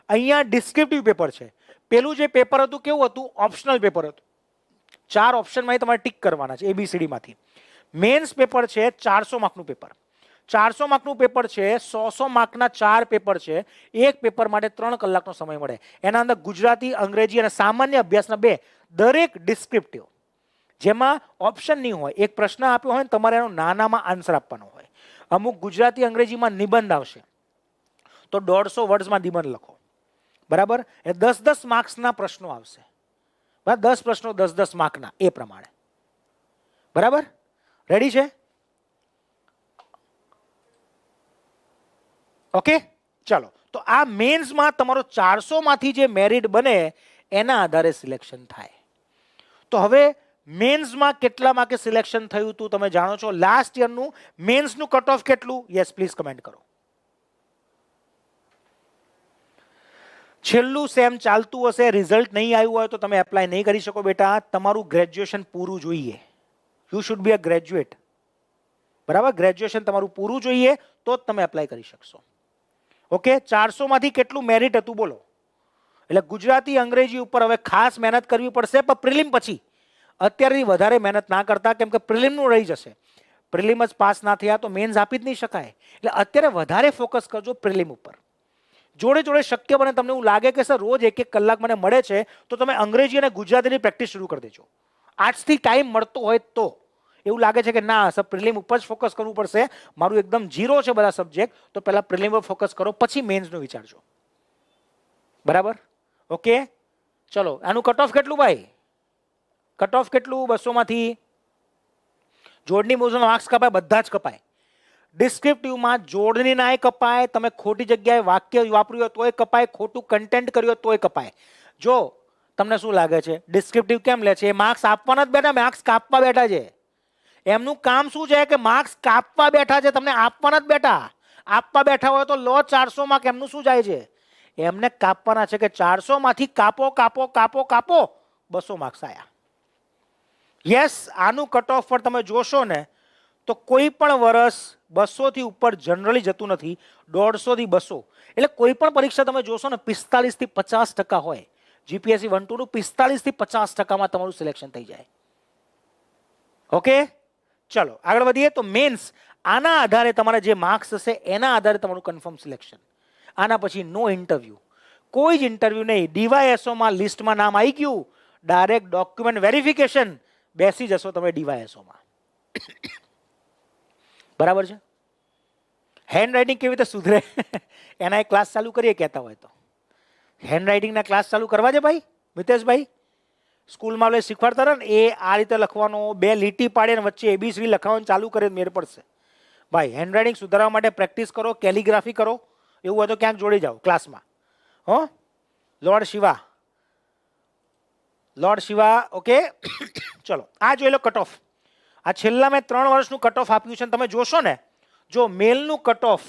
અહીંયા ડિસ્ક્રિપ્ટિવ પેપર છે. પેલું જે પેપર હતું કેવું હતું? ઓપ્શનલ પેપર હતું. 4 ઓપ્શનમાં તમારે ટીક કરવાના છે ABCD માંથી. મેન્સ પેપર છે 400 માર્કનું પેપર. 400 માર્કનું પેપર છે. 100 માર્કના 4 પેપર છે. એક પેપર માટે 3 કલાકનો સમય મળે. એના અંદર ગુજરાતી, અંગ્રેજી અને સામાન્ય અભ્યાસના 2, દરેક ડિસ્ક્રિપ્ટિવ, જેમાં ઓપ્શન નહીં હોય. એક પ્રશ્ન આપ્યો હોય ને તમારે એનો નાનામાં આન્સર આપવાનો હોય. અમુક ગુજરાતી, અંગ્રેજીમાં નિબંધ આવશે તો 150 વર્ડ્સમાં નિબંધ લખો. બરાબર? એ 10-10 માર્ક્સના પ્રશ્નો આવશે. 10 પ્રશ્નો 10-10 માર્કના, એ પ્રમાણે. બરાબર? રેડી છે? ઓકે, ચાલો. તો આ મેન્સમાં તમારો 400 માંથી જે મેરિટ બને એના આધારે સિલેક્શન થાય. તો હવે મેન્સમાં કેટલા માર્કે સિલેક્શન થયું હતું તમે જાણો છો? લાસ્ટ યરનું મેન્સનું કટ ઓફ કેટલું? યસ, પ્લીઝ કમેન્ટ કરો. છેલ્લું સેમ ચાલતું હશે, રિઝલ્ટ નહીં આવ્યું હોય તો તમે એપ્લાય નહીં કરી શકો બેટા. તમારું ગ્રેજ્યુએશન પૂરું જોઈએ. You should be a graduate. બરાબર? ગ્રેજ્યુએશન તમારું પૂરું જોઈએ તો જ તમે એપ્લાય કરી શકશો. ઓકે, 400 માંથી કેટલું મેરિટ હતું બોલો? એટલે ગુજરાતી અંગ્રેજી ઉપર હવે ખાસ મહેનત કરવી પડશે, પણ પ્રિલિમ પછી. અત્યારથી વધારે મહેનત ના કરતા, કેમ કે પ્રિલિમનું રહી જશે. પ્રિલિમ જ પાસ ના થયા તો મેન્સ આપી જ નહીં શકાય. એટલે અત્યારે વધારે ફોકસ કરજો પ્રિલિમ ઉપર. જોડે જોડે શક્ય બને તમને એવું લાગે કે સર રોજ 1-1 કલાક મને મળે છે, તો તમે અંગ્રેજી અને ગુજરાતીની પ્રેક્ટિસ શરૂ કરી દેજો. આજથી ટાઈમ મળતો હોય તો. એવું લાગે છે કે ના સર પ્રિલિમ ઉપર જ ફોકસ કરવું પડશે, મારું એકદમ ઝીરો છે બધા સબ્જેક્ટ, તો પહેલા પ્રિલિમ પર ફોકસ કરો, પછી મેન્સનું વિચારજો. બરાબર? ઓકે, ચલો. આનું કટ ઓફ કેટલું ભાઈ? કટ ઓફ કેટલું? 200 માંથી જોડની મોજનો માર્ક્સ કપાય, બધા જ કપાય. ડિસ્ક્રિપ્ટિવમાં જોડની નાય કપાય, તમે ખોટી જગ્યાએ વાક્ય વાપર્યું હોય તોય કપાય, ખોટું કન્ટેન્ટ કર્યું હોય તોય કપાય. જો તમને શું લાગે છે ડિસ્ક્રિપ્ટિવ કેમ લે છે? એ માર્ક્સ આપવાના જ બેઠા, માર્ક્સ કાપવા બેઠા છે. એમનું કામ શું છે કે માર્ક્સ કાપવા બેઠા છે, તમને આપવાના જ બેઠા. આપવા બેઠા હોય તો લો 400 માર્ક, એમનું શું જાય છે? એમને કાપવાના છે કે 400 માંથી કાપો કાપો કાપો કાપો, 200 માર્ક્સ આયા. યસ, આનું કટ ઓફ પર તમે જોશો ને તો કોઈ પણ વર્ષ 200 થી ઉપર જનરલી જતું નથી, 150 થી 200. એટલે કોઈ પણ પરીક્ષા તમે જોશો ને 45 થી 50% હોય. જીપીએસસી 1-2 નું 45 થી 50%માં તમારું સિલેક્શન થઈ જાય. ઓકે, ચલો આગળ વધીએ. તો મેન્સ આના આધારે તમારા જે માર્ક્સ હશે એના આધારે તમારું કન્ફર્મ સિલેક્શન. આના પછી નો ઇન્ટરવ્યુ, કોઈ જ ઇન્ટરવ્યુ નહીં. ડીવાયએસઓમાં લિસ્ટમાં નામ આવી ગયું, ડાયરેક્ટ ડોક્યુમેન્ટ વેરિફિકેશન, બેસી જશો તમે ડીવાયએસઓમાં. બરાબર છે? હેન્ડ રાઇટિંગ કેવી રીતે સુધરે એના એક ક્લાસ ચાલુ કરીએ કહેતા હોય તો. હેન્ડ રાઇટિંગના ક્લાસ ચાલુ કરવા છે ભાઈ મિતેશભાઈ? સ્કૂલમાં આપણે શીખવાડતા રહે ને, એ આ રીતે લખવાનો, 2 લીટી પાડીને વચ્ચે એબીસીડી લખવાનું ચાલુ કરે મેળ પડશે. ભાઈ હેન્ડ રાઇટિંગ સુધારવા માટે પ્રેક્ટિસ કરો, કેલિગ્રાફી કરો. એવું હોય તો ક્યાંક જોડી જાઓ ક્લાસમાં. હો, lord Shiva, lord Shiva. Okay, ચલો આ જોઈ લો કટ ઓફ. આ છેલ્લા મેં 3 વર્ષનું કટ ઓફ આપ્યું છે. તમે જોશો ને, જો મેલનું કટ ઓફ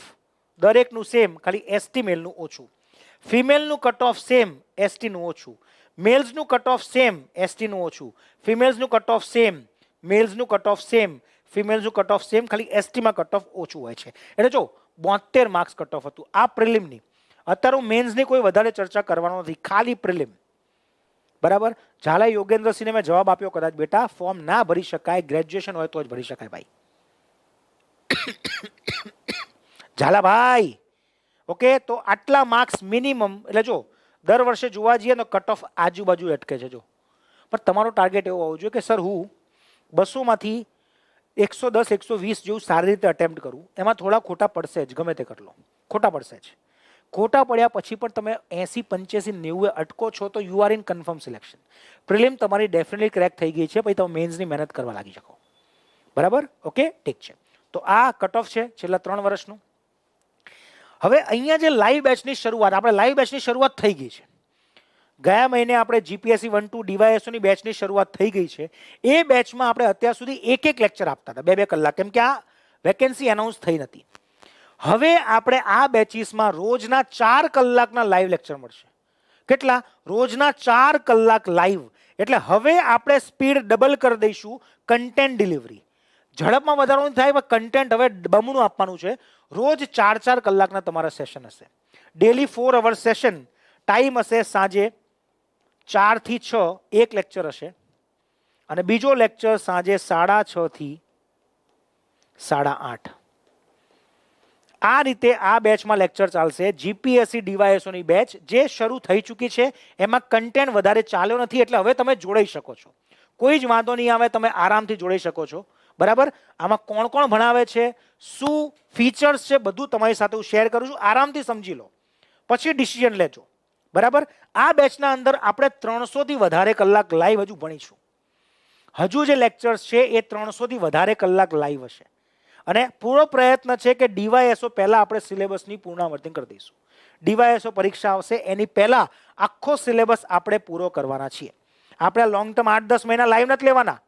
દરેકનું સેમ, ખાલી એસટી મેલનું ઓછું. ફિમેલનું કટ ઓફ સેમ, એસટીનું ઓછું. મેલ્સનું કટ ઓફ સેમ, એસટીનું ઓછું. ફિમેલ્સનું કટ ઓફ સેમ, મેલ્સનું કટ ઓફ સેમ, ફિમેલ્સનું કટ ઓફ સેમ, ખાલી એસટીમાં કટ ઓફ ઓછું હોય છે. એટલે જો 72 માર્ક્સ કટ ઓફ હતું આ પ્રિલિમની. અત્યારે હું મેન્સની કોઈ વધારે ચર્ચા કરવાનો નથી, ખાલી પ્રિલિમ. બરાબર? ઝાલા યોગેન્દ્રસિંહને મેં જવાબ આપ્યો, કદાચ બેટા ફોર્મ ના ભરી શકાય, ગ્રેજ્યુએશન હોય તો જ ભરી શકાય ભાઈ. ઝાલાભાઈ ઓકે, તો આટલા માર્ક્સ મિનિમમ. એટલે જો દર વર્ષે જોવા જઈએ તો કટ ઓફ આજુબાજુ અટકે છે. જો પણ તમારો ટાર્ગેટ એવો હોવો જોઈએ કે સર હું 200 માંથી 110 120 જેવું સારી રીતે અટેમ્પ્ટ કરું. એમાં થોડા ખોટા પડશે જ, ગમે તે કરલો ખોટા પડશે જ. ખોટા પડ્યા પછી પણ તમે 80 85 90 અટકો છો તો you are in confirm selection. Prelim તમારી ડેફિનેટલી ક્રેક થઈ ગઈ છે, પછી તમે મેન્સની મહેનત કરવા લાગી શકો. બરાબર? ઓકે, ઠીક છે. તો આ કટ ઓફ છે છેલ્લા 3 વર્ષનું. હવે અહીંયા જે લાઈવ બેચની શરૂઆત, આપણે લાઈવ બેચની શરૂઆત થઈ ગઈ છે. ગયા મહિને આપણે જીપીએસસી 1-2 ડીવાયએસઓની બેચની શરૂઆત થઈ ગઈ છે. એ બેચમાં આપણે અત્યાર સુધી 1-1 લેક્ચર આપતા હતા, 2-2 કલાક, કેમ કે આ વેકેન્સી એનાઉન્સ થઈ નથી. હવે આપણે આ બેચીસમાં રોજના 4 કલાકના લાઈવ લેક્ચર મળશે. કેટલા? રોજના 4 કલાક લાઈવ. એટલે હવે આપણે સ્પીડ ડબલ કરી દઈશું કન્ટેન્ટ ડિલિવરી. ઝડપમાં વધારો થાય, પણ કન્ટેન્ટ હવે બમણું આપવાનું છે. રોજ 4-4 કલાકના તમારા સેશન હશે. ડેલી 4 અવર સેશન. ટાઈમ હશે સાંજે 4 થી 6 એક લેક્ચર હશે, અને બીજો લેક્ચર સાંજે 6:30 થી 8:30. આ રીતે આ બેચમાં લેક્ચર ચાલશે. જીપીએસસી ડીવાયએસઓની બેચ જે શરૂ થઈ ચૂકી છે, એમાં કન્ટેન્ટ વધારે ચાલ્યો નથી, એટલે હવે તમે જોડાઈ શકો છો. કોઈ જ વાંધો નહીં આવે, તમે આરામથી જોડાઈ શકો છો. બરાબર? આમાં કોણ કોણ ભણાવે છે, શું ફીચર્સ છે, બધું તમારી સાથે હું શેર કરું છું. આરામથી સમજી લો, પછી ડિસિઝન લેજો. બરાબર? આ બેચના અંદર આપણે 300 થી વધારે કલાક લાઈવ હજુ ભણીશું. હજુ જે લેક્ચર્સ છે એ 300 થી વધારે કલાક લાઈવ હશે. અને પૂરો પ્રયત્ન છે કે ડીવાયએસઓ પહેલા આપણે સિલેબસની પૂર્ણાવર્તન કરી દઈશું. ડીવાયએસઓ પરીક્ષા આવશે એની પહેલા આખો સિલેબસ આપણે પૂરો કરવાના છીએ. આપણે લોંગ ટર્મ 8-10 મહિના લાઈવ નથી લેવાના.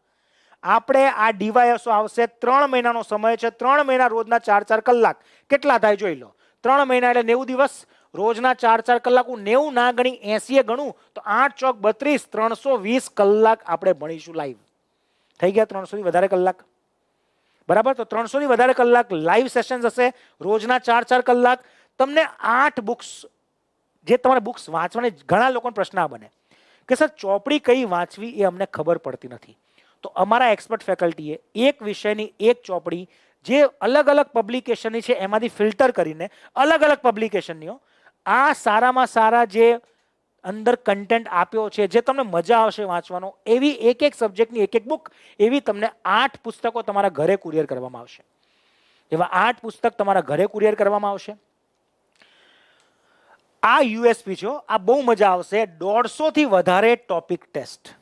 આપણે આ ડીવાયએસઓ આવશે, 3 મહિનાનો સમય છે. 3 મહિના રોજના 4-4 કલાક. કેટલા થાય જોઈ લો. 3 મહિના એટલે 90 દિવસ. રોજના 4-4 કલાક. હું 90 ના ગણી 80 ગણું તો 8 ચોક 32, 320 કલાક આપણે ભણીશું લાઈવ. થઈ ગયા 300 થી વધારે કલાક. બરાબર? તો 300 થી વધારે કલાક લાઈવ સેશન્સ હશે રોજના 4-4 કલાક. તમને 8 બુક્સ, જે તમારે બુક્સ વાંચવાની, ઘણા લોકોને પ્રશ્ન આ બને કે સર ચોપડી કઈ વાંચવી એ અમને ખબર પડતી નથી. તો અમારા એક્સપર્ટ ફેકલ્ટીએ એક વિષયની એક ચોપડી જે અલગ અલગ પબ્લિકેશનની છે એમાંથી ફિલ્ટર કરીને અલગ અલગ પબ્લિકેશનની આ સારામાં સારા જે અંદર કન્ટેન્ટ આપ્યો છે, જે તમને મજા આવશે વાંચવાનો, એવી એક એક સબ્જેક્ટની એક એક બુક, એવી તમને 8 પુસ્તકો તમારા ઘરે કુરિયર કરવામાં આવશે. એવા 8 પુસ્તક તમારા ઘરે કુરિયર કરવામાં આવશે. આ યુએસપી છે, આ બહુ મજા આવશે. 150 થી વધારે ટોપિક ટેસ્ટ.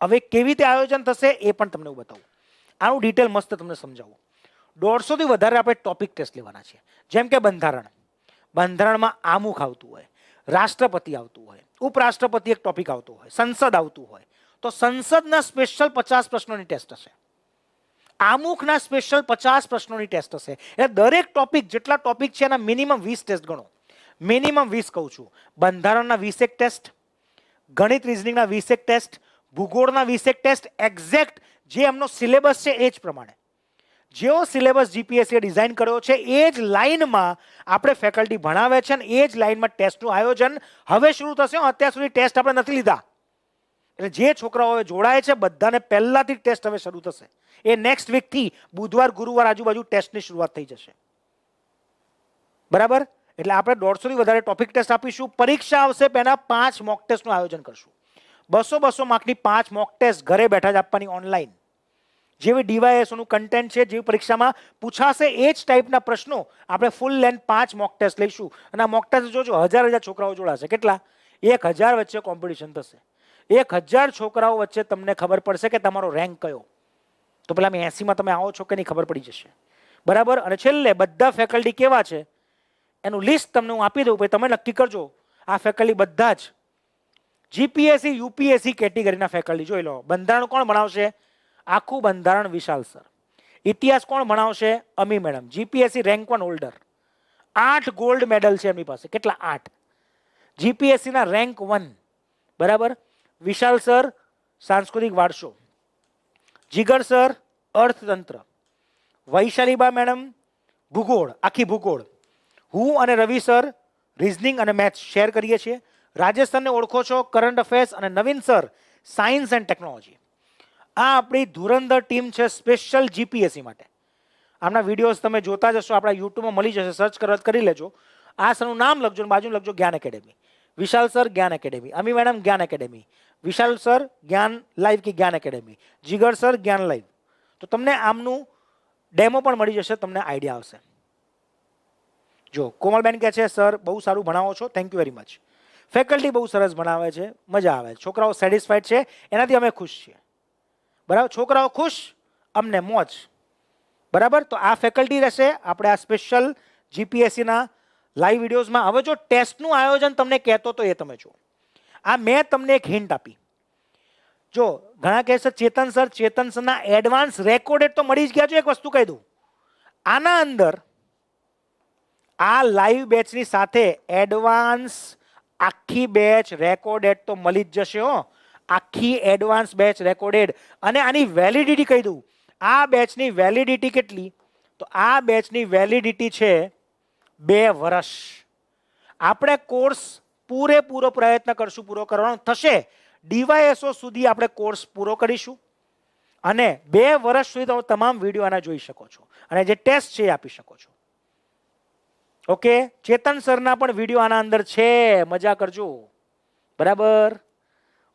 હવે કેવી રીતે આયોજન થશે એ પણ તમને હું બતાવું. આનું ડિટેલ મસ્ત તમને સમજાવું. 150 થી વધારે આપણે ટોપિક ટેસ્ટ લેવાના છે. જેમ કે બંધારણમાં આમુખ આવતું હોય, રાષ્ટ્રપતિ આવતું હોય, ઉપરાષ્ટ્રપતિ એક ટોપિક આવતું હોય, સંસદ આવતું હોય, તો સંસદના સ્પેશિયલ 50 પ્રશ્નોની ટેસ્ટ હશે. આમુખના સ્પેશિયલ 50 પ્રશ્નોની ટેસ્ટ હશે. એટલે દરેક ટોપિક, જેટલા ટોપિક છે એના મિનિમમ 20 ટેસ્ટ ગણો. મિનિમમ 20 કહું છું. બંધારણના 20 ટેસ્ટ, ગણિત રીઝનિંગના 20 ટેસ્ટ, ભૂગોળના 20 ટેસ્ટ, એક્ઝેક્ટ જે એમનો સિલેબસ છે એ જ પ્રમાણે. જેવો સિલેબસ જીપીએસસીએ ડિઝાઇન કર્યો છે એ જ લાઇનમાં આપણે ફેકલ્ટી ભણાવે છે, અને એ જ લાઇનમાં ટેસ્ટનું આયોજન હવે શરૂ થશે. અત્યાર સુધી ટેસ્ટ આપણે નથી લીધા, એટલે જે છોકરાઓ હવે જોડાય છે બધાને પહેલાથી ટેસ્ટ હવે શરૂ થશે. એ નેક્સ્ટ વીકથી બુધવાર ગુરુવાર આજુબાજુ ટેસ્ટની શરૂઆત થઈ જશે. બરાબર? એટલે આપણે 150 થી વધારે ટોપિક ટેસ્ટ આપીશું. પરીક્ષા આવશે પહેલા 5 મોક ટેસ્ટનું આયોજન કરશું. 200 માર્કની 5 મોક ટેસ્ટ ઘરે બેઠા જ આપવાની ઓનલાઈન. જેવી ડીવાયએસઓનું કન્ટેન્ટ છે, જેવી પરીક્ષામાં પૂછાશે એ જ ટાઈપના પ્રશ્નો આપણે ફૂલ લેન્થ 5 મોક ટેસ્ટ લઈશું. અને આ મોક ટેસ્ટ જોજો, 1000 છોકરાઓ જોડાશે. કેટલા? 1000 વચ્ચે કોમ્પિટિશન થશે. 1000 છોકરાઓ વચ્ચે તમને ખબર પડશે કે તમારો રેન્ક કયો. તો પેલા 80માં તમે આવો છો કે નહીં ખબર પડી જશે. બરાબર? અને છેલ્લે બધા ફેકલ્ટી કેવા છે એનું લિસ્ટ તમને હું આપી દઉં, ભાઈ તમે નક્કી કરજો. આ ફેકલ્ટી બધા જ જીપીએસસી યુપીએસસી કેટેગરીના ફેકલ્ટી. જોઈ લો, બંધારણ કોણ ભણાવશે? આખું બંધારણ વિશાલ સર. ઇતિહાસ કોણ ભણાવશે? અમી મેડમ, જીપીએસસી રેન્ક 1 હોલ્ડર. 8 ગોલ્ડ મેડલ છે એમની પાસે. કેટલા? 8. જીપીએસસી ના રેન્ક 1. બરાબર? વિશાલ સર સાંસ્કૃતિક વારસો, જીગર સર અર્થતંત્ર, વૈશાલીબા મેડમ ભૂગોળ, આખી ભૂગોળ, હું અને રવિ સર રીઝનિંગ અને મેથ્સ શેર કરીએ છીએ. રાજેશ સરને ઓળખો છો, કરંટ અફેર્સ, અને નવીન સર સાયન્સ એન્ડ ટેકનોલોજી. આ આપણી ધુરંધર ટીમ છે સ્પેશિયલ જીપીએસસી માટે. આમના વિડીયોઝ તમે જોતા જશો, આપણા યુટ્યુબમાં મળી જશે, સર્ચ કરી લેજો. આ સરનું નામ લખજો, બાજુ લખજો જ્ઞાન એકેડેમી. વિશાલ સર જ્ઞાન એકેડેમી, અમી મેડમ જ્ઞાન એકેડેમી, વિશાલ સર જ્ઞાન લાઈવ की ज्ञान एकेडमी, જીગર સર જ્ઞાન લાઈવ. તો તમને આમનું ડેમો પણ મળી જશે, તમને આઈડિયા આવશે. જો કોમલબેન કહે છે સર બહુ સારું ભણાવો છો, thank you very much. Faculty બહુ સરસ ભણાવે છે, મજા આવે છે, છોકરાઓ સેટિસ્ફાઈડ છે, એનાથી અમે ખુશ છીએ. બરાબર? છોકરાઓ ખુશ, અમને મોજ. બરાબર? તો આ ફેકલ્ટી રહેશે આપણે આ સ્પેશિયલ જીપીએસસીના લાઈવ વિડીયોઝમાં. હવે જો ટેસ્ટનું આયોજન તમને કહેતો તો એ તમે જુઓ. આ મેં તમને એક હિન્ટ આપી. જો ઘણા કહે છે ચેતન સરના એડવાન્સ રેકોર્ડેડ તો મળી જ ગયા. જો એક વસ્તુ કહી દઉં, આના અંદર આ લાઈવ બેચની સાથે એડવાન્સ આખી બેચ રેકોર્ડેડ તો મળી જ જશે. આખી એડવાન્સ બેચ રેકોર્ડેડ. અને આની વેલિડિટી કહી દઉં, આ બેચની વેલિડિટી કેટલી? તો આ બેચની વેલિડિટી છે 2 વર્ષ. આપણે કોર્સ પૂરેપૂરો પ્રયત્ન કરશું પૂરો કરવાનો થશે. ડીવાયએસઓ સુધી આપણે કોર્સ પૂરો કરીશું, અને 2 વર્ષ સુધી તમે તમામ વિડીયો આના જોઈ શકો છો, અને જે ટેસ્ટ છે એ આપી શકો છો. ઓકે? ચેતન સરના પણ વિડીયો આના અંદર છે, મજા કરજો. બરાબર?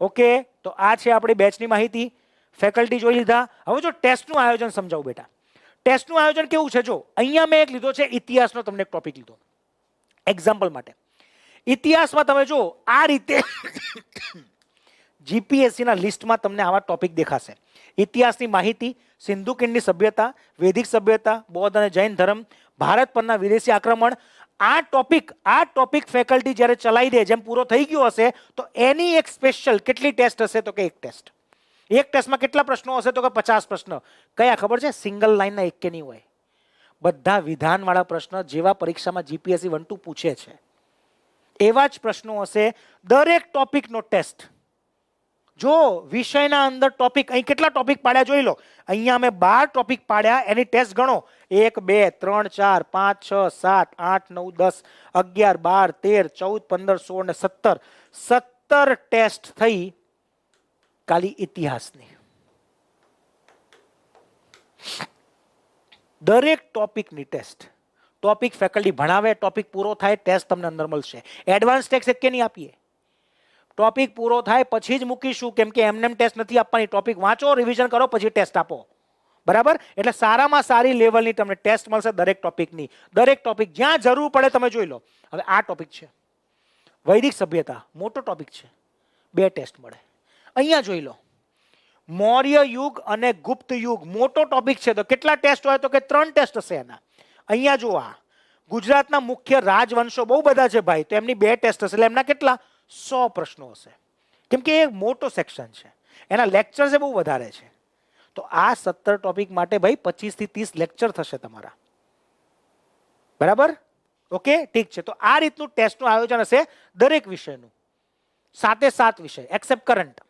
ઓકે? તો આ છે આપણી બેચની માહિતી. ફેકલ્ટી જોઈ લીધા. હવે જો ટેસ્ટનું આયોજન સમજાવું બેટા. ટેસ્ટનું આયોજન કેવું છે? જો અહીંયા મેં એક લીધો છે ઇતિહાસનો, તમને એક ટોપિક લીધો એક્ઝામ્પલ માટે. ઇતિહાસમાં તમે જો આ રીતે જીપીએસસીના લિસ્ટમાં તમને આવા ટોપિક દેખાશે. ઇતિહાસની માહિતી, સિંધુ ખીણની સભ્યતા, વૈદિક સભ્યતા, બૌદ્ધ અને જૈન ધર્મ, ભારત પરના વિદેશી આક્રમણ. આ ટોપિક ફેકલ્ટી જ્યારે ચલાવી દે, જેમ પૂરો થઈ ગયો હશે, તો એની એક સ્પેશિયલ કેટલી ટેસ્ટ હશે? તો કે એક ટેસ્ટ. એક ટેસ્ટમાં કેટલા પ્રશ્નો હશે? તો કે 50 પ્રશ્ન. કયા ખબર છે? સિંગલ લાઈનના એક કે નહીં હોય, બધા વિધાનવાળા પ્રશ્ન, જેવા પરીક્ષામાં જીપીએસસી 1-2 પૂછે છે એવા જ પ્રશ્નો હશે. દરેક ટોપિકનો ટેસ્ટ જો વિષયના અંદર ટોપિક, અહીં કેટલા ટોપિક પાડ્યા જોઈ લો. અહીંયા અમે 12 ટોપિક પાડ્યા, એની ટેસ્ટ ગણો. 1 2 3 4 5 6 7 8 9 10 11 12 13 14 15 16 ને 17, 17 ટેસ્ટ થઈ ખાલી ઇતિહાસની. દરેક ટોપિકની ટેસ્ટ. ટોપિક ફેકલ્ટી ભણાવે, ટોપિક પૂરો થાય, ટેસ્ટ તમને અંદર મળશે. એડવાન્સ ટેક્સ એક કે નહીં આપીએ. ટોપિક પૂરો થાય પછી જ મૂકીશું, કેમ કે એમને ટેસ્ટ નથી આપવાની. ટોપિક વાંચો, રિવિઝન કરો, પછી ટેસ્ટ આપો. બરાબર? એટલે સારામાં સારી લેવલની તમને ટેસ્ટ મળશે દરેક ટોપિકની. દરેક ટોપિક જ્યાં જરૂર પડે તમે જોઈ લો. હવે આ ટોપિક છે વૈદિક સભ્યતા, મોટો ટોપિક છે, 2 ટેસ્ટ મળે. અહીંયા જોઈ લો મૌર્ય યુગ અને ગુપ્ત યુગ, મોટો ટોપિક છે. તો કેટલા ટેસ્ટ હોય? તો કે 3 ટેસ્ટ હશે એના. અહીંયા જો આ ગુજરાતના મુખ્ય રાજવંશો બહુ બધા છે ભાઈ, તો એમની 2 ટેસ્ટ હશે. એટલે એમના કેટલા 100 પ્રશ્નો હશે, કેમ કે એ મોટો સેક્શન છે, એના લેક્ચર છે બહુ વધારે છે. તો આ 17 ટોપિક માટે ભાઈ 25 થી 30 લેક્ચર થશે તમારા. બરાબર? ઓકે, ઠીક છે. તો આ રીતનું ટેસ્ટનું આયોજન હશે દરેક વિષયનું, 7 વિષય એક્સેપ્ટ કરંટ.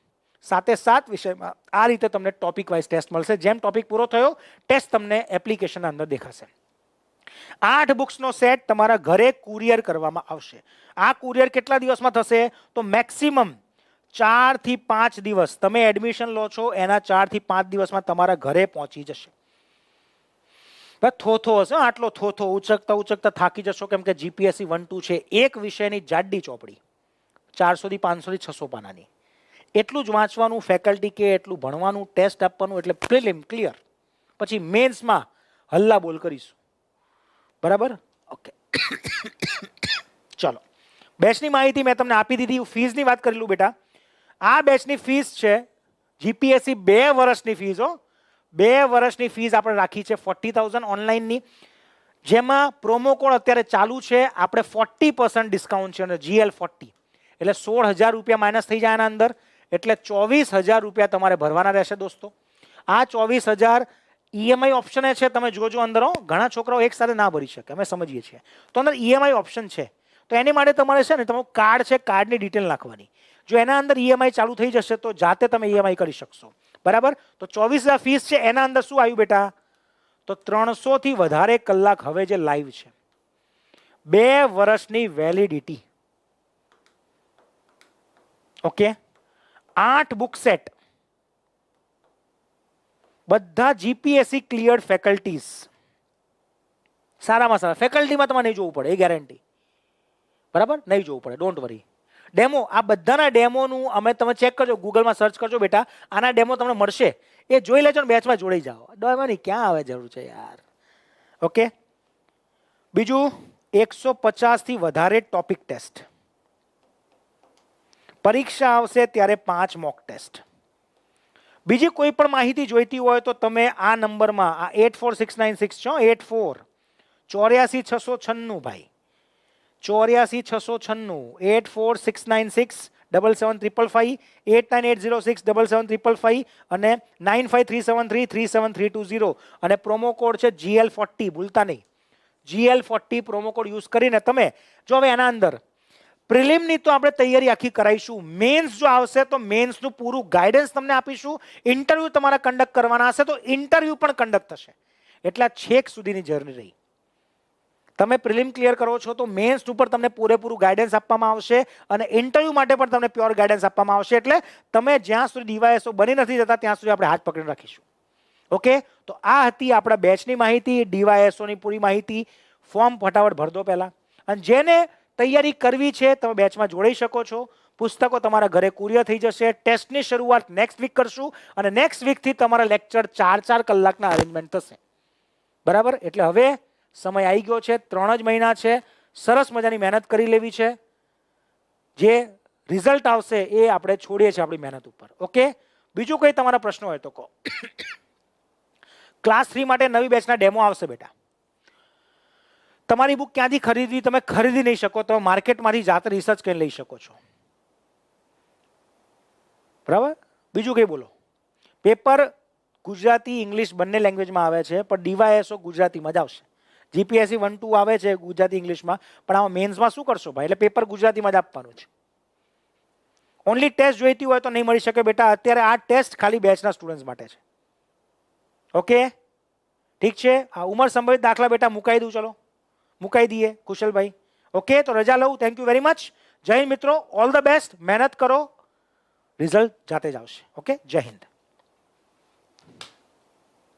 7 વિષયમાં આ રીતે તમને ટોપિક વાઇઝ ટેસ્ટ મળશે. જેમ ટોપિક પૂરો થયો, ટેસ્ટ તમને એપ્લિકેશનના અંદર દેખાશે. 8 બુક્સનો સેટ તમારા ઘરે કુરિયર કરવામાં આવશે. આ કુરિયર કેટલા દિવસમાં થશે? તો મેક્સિમમ 4 થી 5 દિવસ. તમે એડમિશન લો છો એના 4 થી 5 દિવસમાં તમારા ઘરે પહોંચી જશે. થોથો હશે, આટલો થોથો, ઉચકતા ઉચકતા થાકી જશો, કેમ કે જીપીએસસી 1-2 છે. એક વિષયની જાડી ચોપડી, 400 થી 500 થી 600 પાનાની. એટલું જ વાંચવાનું, ફેકલ્ટી કે એટલું ભણવાનું, ટેસ્ટ આપવાનું, એટલે પ્રિલિમ ક્લિયર. પછી મેન્સમાં હલ્લા બોલ કરીશું. બરાબર? ઓકે, ચલો. બેચની માહિતી મેં તમને આપી દીધી. ફીસની વાત કરી લઉં બેટા. આ બેચની ફીસ છે જીપીએસસી 2 વર્ષની ફીસ. 2 વર્ષની ફીસ આપણે રાખી છે 40,000 ઓનલાઈનની, જેમાં પ્રોમો કોડ અત્યારે ચાલુ છે. આપણે 40% ડિસ્કાઉન્ટ છે, અને GL 40 એટલે 16,000 રૂપિયા માઇનસ થઈ જાય એના અંદર. એટલે 24,000 રૂપિયા તમારે ભરવાના રહેશે દોસ્તો. આ 24,000 ઈએમઆઈ ઓપ્શન છે, તમે જોજો અંદર. ઘણા છોકરાઓ એક સાથે ના ભરી શકે, અમે સમજીએ છીએ. તો અંદર ઈએમઆઈ ઓપ્શન છે. તો એની માટે તમારે છે ને તમારું કાર્ડ છે, કાર્ડની ડિટેલ નાખવાની. જો એના અંદર ઈએમઆઈ ચાલુ થઈ જશે તો જાતે તમે ઈએમઆઈ કરી શકશો. બરાબર? તો 24,000 ફીસ છે. એના અંદર શું આવ્યું બેટા? તો 300 થી વધારે કલાક હવે જે લાઈવ છે, 2 વર્ષની વેલિડિટી. ઓકે, 8 બુક સેટ, બધા જીપીએસસી ક્લિયર્ડ ફેકલ્ટીઝ. સારામાં સારા ફેકલ્ટીમાં તમારે નહીં જોવું પડે, એ ગેરંટી. બરાબર? નહીં જોવું પડે, ડોન્ટ વરી. ડેમો, આ બધાના ડેમોનું અમે તમે ચેક કરજો, ગૂગલમાં સર્ચ કરજો બેટા, આના ડેમો તમને મળશે. એ જોઈ લેજો ને બેચમાં જોડાઈ જાઓ. ડોવાની ક્યાં આવે જરૂર છે યાર. ઓકે, બીજું 150 થી વધારે ટોપિક ટેસ્ટ. પરીક્ષા આવશે ત્યારે 5 મોક ટેસ્ટ. બીજી કોઈ પણ માહિતી જોઈતી હોય તો તમે આ નંબરમાં, આ 84696 છો, 84 84 696 ભાઈ, 84 696, 84696 77555, 89806 77555 અને 953733 37320 અને પ્રોમો કોડ છે GL40. ભૂલતા નહીં, GL40 પ્રોમો કોડ યુઝ કરીને તમે જો. હવે એના અંદર પ્રિલિમની તો આપણે તૈયારી આખી કરાઈશું. મેન્સ જો આવશે તો મેન્સનું પૂરું ગાઈડન્સ તમને આપીશું. ઇન્ટરવ્યુ તમારા કન્ડક્ટ કરવાના હશે તો ઇન્ટરવ્યુ પણ કન્ડક્ટ થશે. એટલા છેક સુધીની જર્ની રહી. તમે પ્રિલિમ ક્લિયર કરો છો તો મેન્સ ઉપર તમને પૂરેપૂરું ગાઈડન્સ આપવામાં આવશે અને ઇન્ટરવ્યુ માટે પણ તમને પ્યોર ગાઈડન્સ આપવામાં આવશે. એટલે તમે જ્યાં સુધી ડીવાયએસઓ બની નથી જતા ત્યાં સુધી આપણે હાથ પકડીને રાખીશું. ઓકે, તો આ હતી આપણા બેચની માહિતી, ડીવાયએસઓની પૂરી માહિતી. ફોર્મ ફટાફટ ભર દો પહેલા. અને જેને તૈયારી કરવી છે તમે બેચમાં જોડાઈ શકો છો. પુસ્તકો તમારા ઘરે કુરિયર થઈ જશે. ટેસ્ટની શરૂઆત નેક્સ્ટ વીક કરશું અને નેક્સ્ટ વીકથી તમારા લેક્ચર 4-4 કલાકના અરેન્જમેન્ટ થશે. બરાબર? એટલે હવે સમય આવી ગયો છે, 3 જ મહિના છે, સરસ મજાની મહેનત કરી લેવી છે. જે રિઝલ્ટ આવશે એ આપણે છોડીએ છીએ આપણી મહેનત ઉપર. ઓકે, બીજું કોઈ તમારા પ્રશ્નો હોય તો કહો. ક્લાસ 3 માટે નવી બેચના ડેમો આવશે બેટા. તમારી બુક ક્યાંથી ખરીદવી તમે ખરીદી નહીં શકો, તમે માર્કેટમાંથી જાતે રિસર્ચ કરીને લઈ શકો છો. બરાબર? બીજું કંઈ બોલો. પેપર ગુજરાતી ઇંગ્લિશ બંને લેંગ્વેજમાં આવે છે, પણ ડીવાયએસઓ ગુજરાતીમાં જ આવશે. જીપીએસસી 1-2 આવે છે ગુજરાતી ઇંગ્લિશમાં, પણ આમાં મેન્સમાં શું કરશો ભાઈ? એટલે પેપર ગુજરાતીમાં જ આપવાનું છે. ઓનલી ટેસ્ટ જોઈતી હોય તો નહીં મળી શકે બેટા. અત્યારે આ ટેસ્ટ ખાલી બેચના સ્ટુડન્ટ્સ માટે છે. ઓકે, ઠીક છે. આ ઉંમર સંભવિત દાખલા બેટા મુકાઈ દઉં, ચલો મુકાઈ દઈએ કુશલભાઈ. ઓકે, તો રજા લઉં. Thank you very much. જય હિન્દ મિત્રો, ઓલ ધ બેસ્ટ. મહેનત કરો, રિઝલ્ટ જાતે જ આવશે. ઓકે, જય હિન્દ.